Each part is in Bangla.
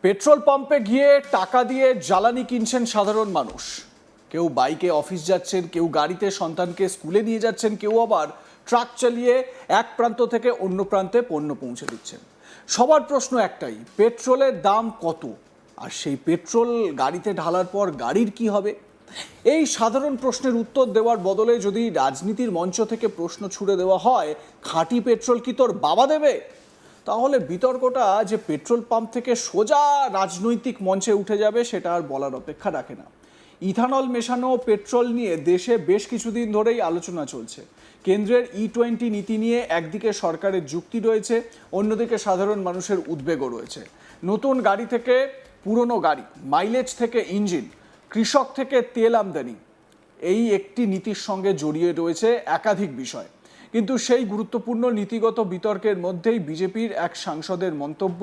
পেট্রোল পাম্পে গিয়ে টাকা দিয়ে জ্বালানি কিনছেন সাধারণ মানুষ। কেউ বাইকে অফিস যাচ্ছেন, কেউ গাড়িতে সন্তানকে স্কুলে নিয়ে যাচ্ছেন, কেউ আবার ট্রাক চালিয়ে এক প্রান্ত থেকে অন্য প্রান্তে পণ্য পৌঁছে দিচ্ছেন। সবার প্রশ্ন একটাই, পেট্রোলের দাম কত? আর সেই পেট্রোল গাড়িতে ঢালার পর গাড়ির কি হবে? এই সাধারণ প্রশ্নের উত্তর দেওয়ার বদলে যদি রাজনীতির মঞ্চ থেকে প্রশ্ন ছুড়ে দেওয়া হয়, খাঁটি পেট্রোল কি তোর বাবা দেবে, তাহলে বিতর্কটা যে পেট্রোল পাম্প থেকে সোজা রাজনৈতিক মঞ্চে উঠে যাবে সেটা আর বলার অপেক্ষা রাখে না। ইথানল মেশানো পেট্রোল নিয়ে দেশে বেশ কিছুদিন ধরেই আলোচনা চলছে। কেন্দ্রের E20 নীতি নিয়ে একদিকে সরকারের যুক্তি রয়েছে, অন্যদিকে সাধারণ মানুষের উদ্বেগও রয়েছে। নতুন গাড়ি থেকে পুরনো গাড়ি, মাইলেজ থেকে ইঞ্জিন, কৃষক থেকে তেল আমদানি, এই একটি নীতির সঙ্গে জড়িয়ে রয়েছে একাধিক বিষয়। কিন্তু সেই গুরুত্বপূর্ণ নীতিগত বিতর্কের মধ্যেই বিজেপির এক সাংসদের মন্তব্য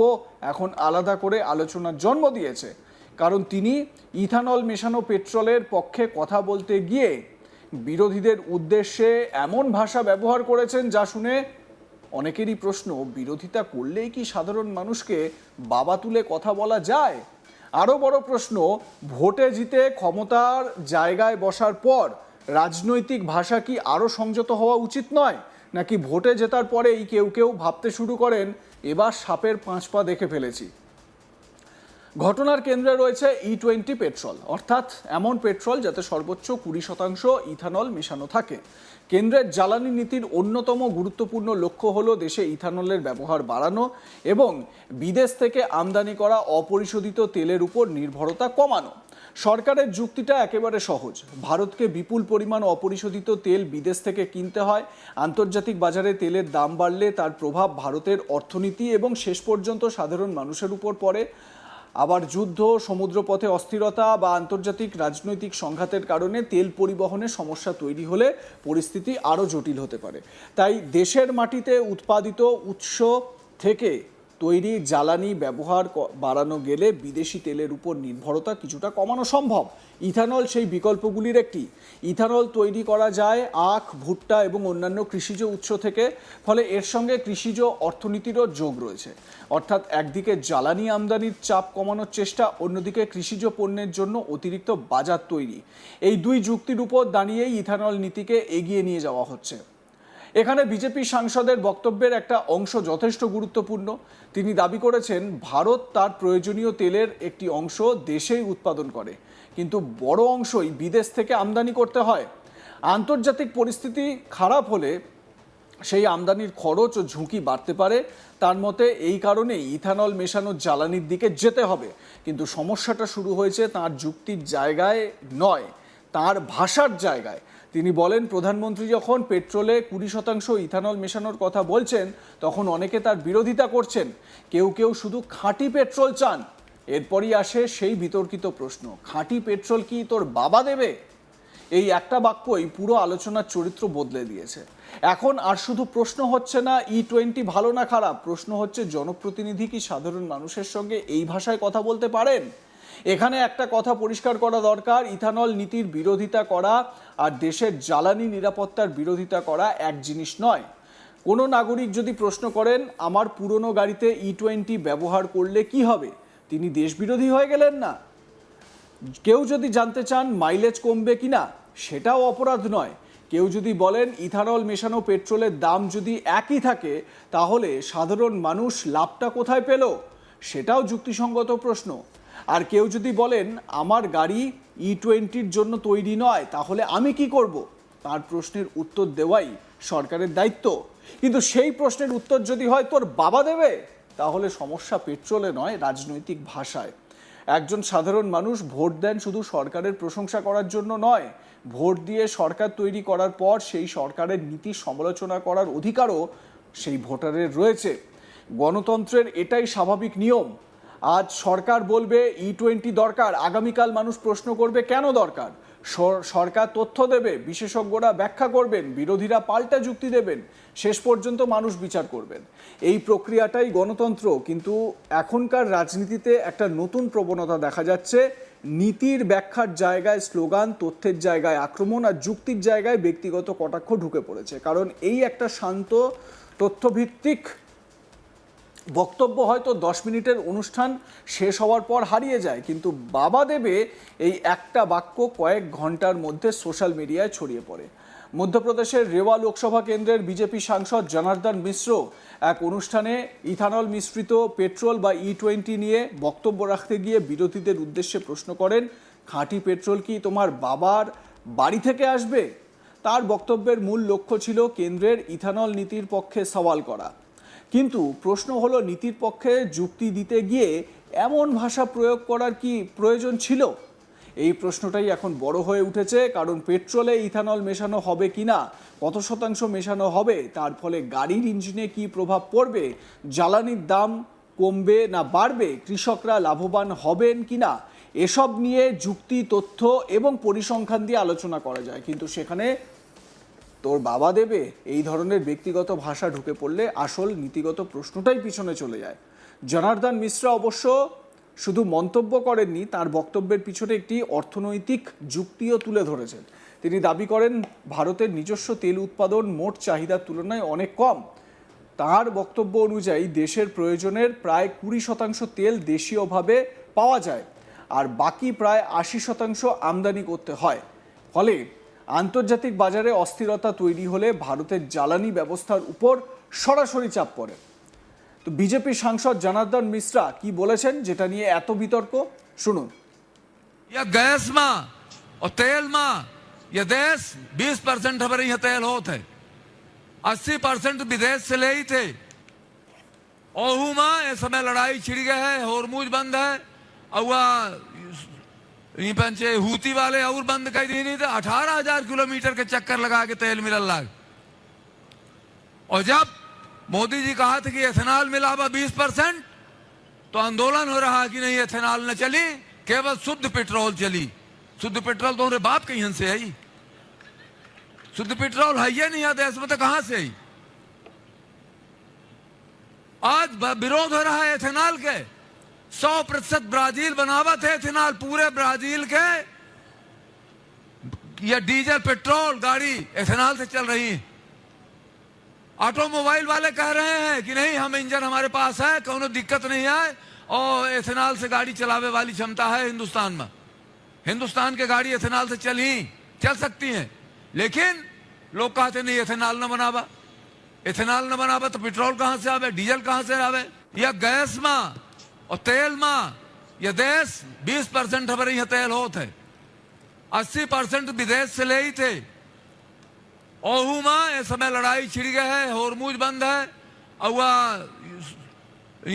এখন আলাদা করে আলোচনার জন্ম দিয়েছে। কারণ তিনি ইথানল মেশানো পেট্রোলের পক্ষে কথা বলতে গিয়ে বিরোধীদের উদ্দেশ্যে এমন ভাষা ব্যবহার করেছেন যা শুনে অনেকেরই প্রশ্ন, বিরোধিতা করলেই কি সাধারণ মানুষকে বাবা তুলে কথা বলা যায়? আরও বড় প্রশ্ন, ভোটে জিতে ক্ষমতার জায়গায় বসার পর রাজনৈতিক ভাষা কি আরও সংযত হওয়া উচিত নয়? নাকি ভোটে জেতার পরেই কেউ কেউ ভাবতে শুরু করেন এবার সাপের 5 পা দেখে ফেলেছি? ঘটনার কেন্দ্রে রয়েছে E20 পেট্রোল, অর্থাৎ এমন পেট্রোল যাতে সর্বোচ্চ 20% ইথানল মেশানো থাকে। কেন্দ্রের জ্বালানি নীতির অন্যতম গুরুত্বপূর্ণ লক্ষ্য হলো দেশে ইথানলের ব্যবহার বাড়ানো এবং বিদেশ থেকে আমদানি করা অপরিশোধিত তেলের উপর নির্ভরতা কমানো। সরকারের যুক্তিটা একেবারে সহজ, ভারতকে বিপুল পরিমাণ অপরিশোধিত তেল বিদেশ থেকে কিনতে হয়। আন্তর্জাতিক বাজারে তেলের দাম বাড়লে তার প্রভাব ভারতের অর্থনীতি এবং শেষ পর্যন্ত সাধারণ মানুষের উপর পড়ে। আবার যুদ্ধ, সমুদ্রপথে অস্থিরতা বা আন্তর্জাতিক রাজনৈতিক সংঘাতের কারণে তেল পরিবহনে সমস্যা তৈরি হলে পরিস্থিতি আরও জটিল হতে পারে। তাই দেশের মাটিতে উৎপাদিত উৎস থেকে তৈরি জ্বালানি ব্যবহার বাড়ানো গেলে বিদেশি তেলের উপর নির্ভরতা কিছুটা কমানো সম্ভব। ইথানল সেই বিকল্পগুলির একটি। ইথানল তৈরি করা যায় আখ, ভুট্টা এবং অন্যান্য কৃষিজ উৎস থেকে, ফলে এর সঙ্গে কৃষিজ অর্থনীতিরও যোগ রয়েছে। অর্থাৎ একদিকে জ্বালানি আমদানির চাপ কমানোর চেষ্টা, অন্যদিকে কৃষিজ পণ্যের জন্য অতিরিক্ত বাজার তৈরি। এই দুই যুক্তির উপর দাঁড়িয়েই ইথানল নীতিকে এগিয়ে নিয়ে যাওয়া হচ্ছে। এখানে বিজেপি সাংসদের বক্তব্যের একটা অংশ যথেষ্ট গুরুত্বপূর্ণ। তিনি দাবি করেছেন ভারত তার প্রয়োজনীয় তেলের একটি অংশ দেশেই উৎপাদন করে, কিন্তু বড় অংশই বিদেশ থেকে আমদানি করতে হয়। আন্তর্জাতিক পরিস্থিতি খারাপ হলে সেই আমদানির খরচ ও ঝুঁকি বাড়তে পারে। তার মতে এই কারণেই ইথানল মেশানো জ্বালানির দিকে যেতে হবে। কিন্তু সমস্যাটা শুরু হয়েছে তার যুক্তির জায়গায় নয়, তার ভাষার জায়গায়। তিনি বলেন, প্রধানমন্ত্রী যখন পেট্রোলে 20% ইথানল মেশানোর কথা বলছেন তখন অনেকে তার বিরোধিতা করছেন, কেউ কেউ শুধু খাঁটি পেট্রোল চান। এরপরই আসে সেই বিতর্কিত প্রশ্ন, খাঁটি পেট্রোল কি তোর বাবা দেবে? এই একটা বাক্যই পুরো আলোচনার চরিত্র বদলে দিয়েছে। এখন আর শুধু প্রশ্ন হচ্ছে না E20 ভালো না খারাপ, প্রশ্ন হচ্ছে জনপ্রতিনিধি কি সাধারণ মানুষের সঙ্গে এই ভাষায় কথা বলতে পারেন? এখানে একটা কথা পরিষ্কার করা দরকার, ইথানল নীতির বিরোধিতা করা আর দেশের জ্বালানি নিরাপত্তার বিরোধিতা করা এক জিনিস নয়। কোনো নাগরিক যদি প্রশ্ন করেন আমার পুরনো গাড়িতে E20 ব্যবহার করলে কি হবে, তিনি দেশবিরোধী হয়ে গেলেন না। কেউ যদি জানতে চান মাইলেজ কমবে কিনা, সেটাও অপরাধ নয়। কেউ যদি বলেন ইথানল মেশানো পেট্রোলের দাম যদি একই থাকে তাহলে সাধারণ মানুষ লাভটা কোথায় পেল, সেটাও যুক্তিসঙ্গত প্রশ্ন। আর কেউ যদি বলেন আমার গাড়ি E20 জন্য তৈরি নয়, তাহলে আমি কি করব, তার প্রশ্নের উত্তর দেওয়াই সরকারের দায়িত্ব। কিন্তু সেই প্রশ্নের উত্তর যদি হয় তোর বাবা দেবে, তাহলে সমস্যা পেট্রোলে নয়, রাজনৈতিক ভাষায়। একজন সাধারণ মানুষ ভোট দেন শুধু সরকারের প্রশংসা করার জন্য নয়, ভোট দিয়ে সরকার তৈরি করার পর সেই সরকারের নীতি সমালোচনা করার অধিকারও সেই ভোটারের রয়েছে। গণতন্ত্রের এটাই স্বাভাবিক নিয়ম। আজ সরকার বলবে E20 দরকার, আগামীকাল মানুষ প্রশ্ন করবে কেন দরকার। সরকার তথ্য দেবে, বিশেষজ্ঞরা ব্যাখ্যা করবেন, বিরোধীরা পাল্টা যুক্তি দেবেন, শেষ পর্যন্ত মানুষ বিচার করবেন। এই প্রক্রিয়াটাই গণতন্ত্র। কিন্তু এখনকার রাজনীতিতে একটা নতুন প্রবণতা দেখা যাচ্ছে, নীতির ব্যাখ্যার জায়গায় স্লোগান, তথ্যের জায়গায় আক্রমণ আর যুক্তির জায়গায় ব্যক্তিগত কটাক্ষ ঢুকে পড়েছে। কারণ এই একটা শান্ত তথ্যভিত্তিক বক্তব্য হয়তো 10 মিনিটের অনুষ্ঠান শেষ হওয়ার পর হারিয়ে যায়, কিন্তু বাবা দেবে এই একটা বাক্য কয়েক ঘন্টার মধ্যে সোশ্যাল মিডিয়ায় ছড়িয়ে পড়ে। মধ্যপ্রদেশের রেওয়া লোকসভা কেন্দ্রের বিজেপি সাংসদ জনার্দন মিশ্র এক অনুষ্ঠানে ইথানল মিশ্রিত পেট্রোল বা E20 নিয়ে বক্তব্য রাখতে গিয়ে বিরোধীদের উদ্দেশ্যে প্রশ্ন করেন, খাঁটি পেট্রোল কি তোমার বাবার বাড়ি থেকে আসবে? তার বক্তব্যের মূল লক্ষ্য ছিল কেন্দ্রের ইথানল নীতির পক্ষে সওয়াল করা। কিন্তু প্রশ্ন হলো, নীতির পক্ষে যুক্তি দিতে গিয়ে এমন ভাষা প্রয়োগ করার কি প্রয়োজন ছিল? এই প্রশ্নটাই এখন বড় হয়ে উঠেছে, কারণ পেট্রোলে ইথানল মেশানো হবে কিনা, কত শতাংশ মেশানো হবে, তার ফলে গাড়ির ইঞ্জিনে কি প্রভাব পড়বে, জ্বালানির দাম কমবে না বাড়বে, কৃষকরা লাভবান হবেন কিনা, এসব নিয়ে যুক্তি, তথ্য এবং পরিসংখ্যান দিয়ে আলোচনা করা যায়। কিন্তু সেখানে তোর বাবা দেবে এই ধরনের ব্যক্তিগত ভাষা ঢুকে পড়লে আসল নীতিগত প্রশ্নটাই পিছনে চলে যায়। জনার্দন মিশ্রা অবশ্য শুধু মন্তব্য করেননি, তার বক্তব্যের পিছনে একটি অর্থনৈতিক যুক্তিও তুলে ধরেছেন। তিনি দাবি করেন ভারতের নিজস্ব তেল উৎপাদন মোট চাহিদার তুলনায় অনেক কম। তার বক্তব্য অনুযায়ী দেশের প্রয়োজনের প্রায় 20% তেল দেশীয়ভাবে পাওয়া যায়, আর বাকি প্রায় 80% আমদানি করতে হয়। ফলে আন্তর্জাতিক বাজারে অস্থিরতা তৈরি হলে ভারতের জ্বালানি ব্যবস্থার উপর সরাসরি চাপ পড়ে। তো বিজেপি সাংসদ জনার্দন মিশ্রা কি বলেছেন, যেটা নিয়ে এত বিতর্ক, শুনুন। गैस में और तेल में यह देश 20% हमारे यहाँ तेल होते 80% विदेश से ले ही थे। ओहू में इस समय लड़ाई छिड़ गई है, होरमुज बंद है और पंचे हूती वाले और बंद कर दी नहीं थे। 18,000 किलोमीटर के चक्कर लगा के तेल मिलने लग। और जब मोदी जी कहा था कि एथेनॉल मिलावा 20%, तो आंदोलन हो रहा कि नहीं एथेनॉल न चली, केवल शुद्ध पेट्रोल चली। शुद्ध पेट्रोल तो बाप कहीं से आई, शुद्ध पेट्रोल है ये नहीं देश में, तो कहां से आई? आज विरोध हो रहा है एथेनॉल के। 100% ब्राजील बनावत है एथेनॉल, पूरे ब्राजील के ये डीजल पेट्रोल गाड़ी एथेनॉल से चल रही है। ऑटोमोबाइल वाले कह रहे हैं कि नहीं, हम इंजन हमारे पास है, कोनो दिक्कत नहीं है और एथेनॉल से गाड़ी चलावे वाली क्षमता है हिंदुस्तान में। हिंदुस्तान के गाड़ी एथेनॉल से चल सकती हैं। लेकिन लोग कहते नहीं एथेनॉल न बनावा, एथेनॉल न बनावा तो पेट्रोल कहां से आवे, डीजल कहां से आवे? या गैस में और तेल में यह देश 20% हमारे यहाँ तेल होते 80% विदेश से ले ही थे। ओहू में इस समय लड़ाई छिड़ गई है, होरमुज बंद है और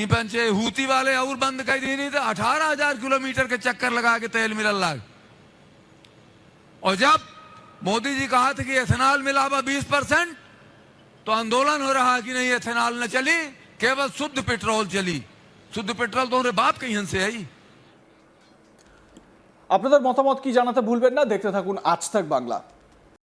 पंचे हूती वाले और बंद कर दी नहीं थे। 18,000 किलोमीटर के चक्कर लगा के तेल मिलने लग। और जब मोदी जी कहा था कि एथेनॉल मिलावा 20%, तो आंदोलन हो रहा कि नहीं एथेनॉल न चली, केवल शुद्ध पेट्रोल चली। शुद्ध पेट्रोल तो बाप कहीं से आई। আপনাদের মতামত কি জানাতে ভুলবেন না। দেখতে থাকুন আজ তাক বাংলা।